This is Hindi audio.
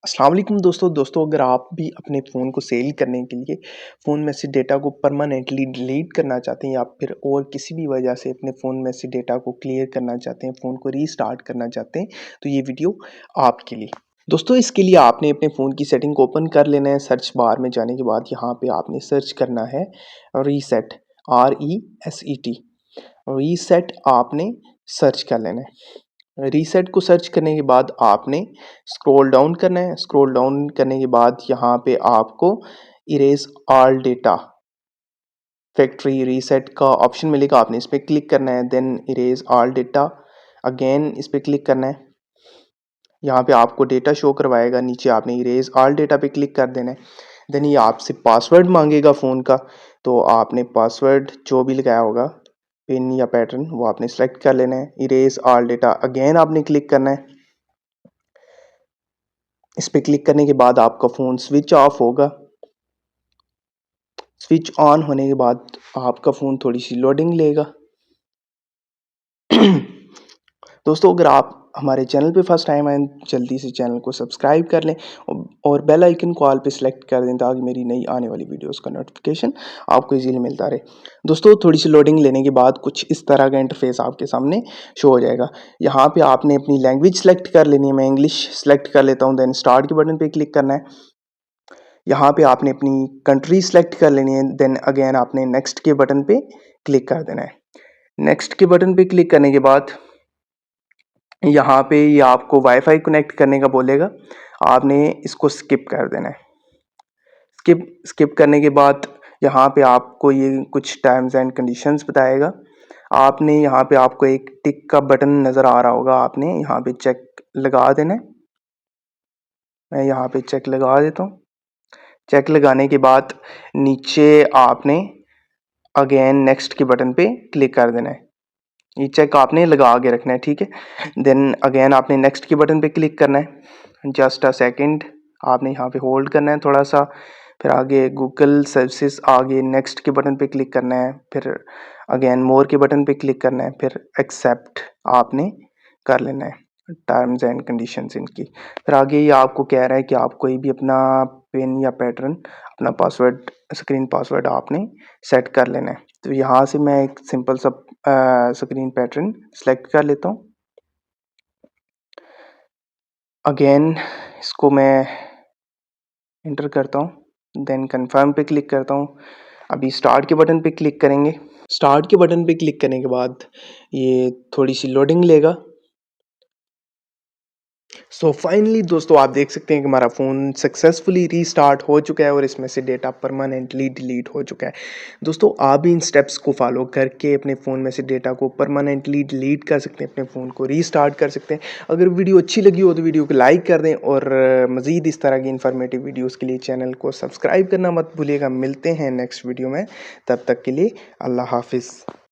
अस्सलाम वालेकुम दोस्तों अगर आप भी अपने फ़ोन को सेल करने के लिए फ़ोन में से डेटा को परमानेंटली डिलीट करना चाहते हैं या फिर और किसी भी वजह से अपने फ़ोन में से डेटा को क्लियर करना चाहते हैं, फ़ोन को रीस्टार्ट करना चाहते हैं, तो ये वीडियो आपके लिए। दोस्तों इसके लिए आपने अपने फ़ोन की सेटिंग को ओपन कर लेना है। सर्च बार में जाने के बाद यहाँ पे आपने सर्च करना है रीसेट, RESET। रीसेट आपने सर्च कर लेना है। रीसेट को सर्च करने के बाद आपने स्क्रॉल डाउन करना है। स्क्रॉल डाउन करने के बाद यहाँ पे आपको erase all data factory reset का ऑप्शन मिलेगा, आपने इस पर क्लिक करना है। Then erase all data, again इस पर क्लिक करना है। यहाँ पे आपको डेटा शो करवाएगा, नीचे आपने इरेज ऑल डेटा पे क्लिक कर देना है। देन ये आपसे पासवर्ड मांगेगा फ़ोन का, तो आपने पासवर्ड जो भी लगाया होगा पिन या पैटर्न वो आपने सेलेक्ट कर लेना है। इरेज ऑल डेटा अगेन आपने क्लिक करना है। इस पे क्लिक करने के बाद आपका फ़ोन स्विच ऑफ होगा। स्विच ऑन होने के बाद आपका फ़ोन थोड़ी सी लोडिंग लेगा। दोस्तों अगर आप हमारे चैनल पे फर्स्ट टाइम आए जल्दी से चैनल को सब्सक्राइब कर लें और बेल आइकन को ऑल पे सेलेक्ट कर दें ताकि मेरी नई आने वाली वीडियोस का नोटिफिकेशन आपको इजीली मिलता रहे। दोस्तों थोड़ी सी लोडिंग लेने के बाद कुछ इस तरह का इंटरफेस आपके सामने शो हो जाएगा। यहाँ पे आपने अपनी लैंग्वेज सेलेक्ट कर लेनी है। मैं इंग्लिश सेलेक्ट कर लेता हूँ। देन स्टार्ट के बटन पे क्लिक करना है। यहाँ पे आपने अपनी कंट्री सेलेक्ट कर लेनी है। देन अगेन आपने नेक्स्ट के बटन पे क्लिक कर देना है। नेक्स्ट के बटन पे क्लिक करने के बाद यहाँ पे ये आपको वाईफाई कनेक्ट करने का बोलेगा, आपने इसको स्किप कर देना है। स्किप करने के बाद यहाँ पे आपको ये कुछ टर्म्स एंड कंडीशंस बताएगा। आपने यहाँ पे आपको एक टिक का बटन नज़र आ रहा होगा, आपने यहाँ पे चेक लगा देना है। मैं यहाँ पे चेक लगा देता हूँ। चेक लगाने के बाद नीचे आपने अगेन नेक्स्ट के बटन पे क्लिक कर देना है। ये चेक आपने लगा के रखना है, ठीक है। देन अगेन आपने नेक्स्ट के बटन पे क्लिक करना है। जस्ट अ सेकंड आपने यहाँ पे होल्ड करना है थोड़ा सा। फिर आगे गूगल सर्विसेज, आगे नेक्स्ट के बटन पे क्लिक करना है। फिर अगेन मोर के बटन पे क्लिक करना है। फिर एक्सेप्ट आपने कर लेना है टर्म्स एंड कंडीशंस इनकी। फिर आगे ये आपको कह रहा है कि आप कोई भी अपना पिन या पैटर्न, अपना पासवर्ड, स्क्रीन पासवर्ड आपने सेट कर लेना है। तो यहाँ से मैं एक सिंपल सा स्क्रीन पैटर्न सेलेक्ट कर लेता हूँ। अगेन इसको मैं इंटर करता हूँ। देन कंफर्म पे क्लिक करता हूँ। अभी स्टार्ट के बटन पे क्लिक करेंगे। स्टार्ट के बटन पे क्लिक करने के बाद ये थोड़ी सी लोडिंग लेगा। सो फाइनली दोस्तों आप देख सकते हैं कि हमारा फ़ोन सक्सेसफुली रीस्टार्ट हो चुका है और इसमें से डेटा परमानेंटली डिलीट हो चुका है। दोस्तों आप भी इन स्टेप्स को फॉलो करके अपने फ़ोन में से डेटा को परमानेंटली डिलीट कर सकते हैं, अपने फ़ोन को रीस्टार्ट कर सकते हैं। अगर वीडियो अच्छी लगी हो तो वीडियो को लाइक कर दें और मज़ीद इस तरह की इन्फॉर्मेटिव वीडियोज़ के लिए चैनल को सब्सक्राइब करना मत भूलिएगा। मिलते हैं नेक्स्ट वीडियो में, तब तक के लिए अल्लाह हाफिज़।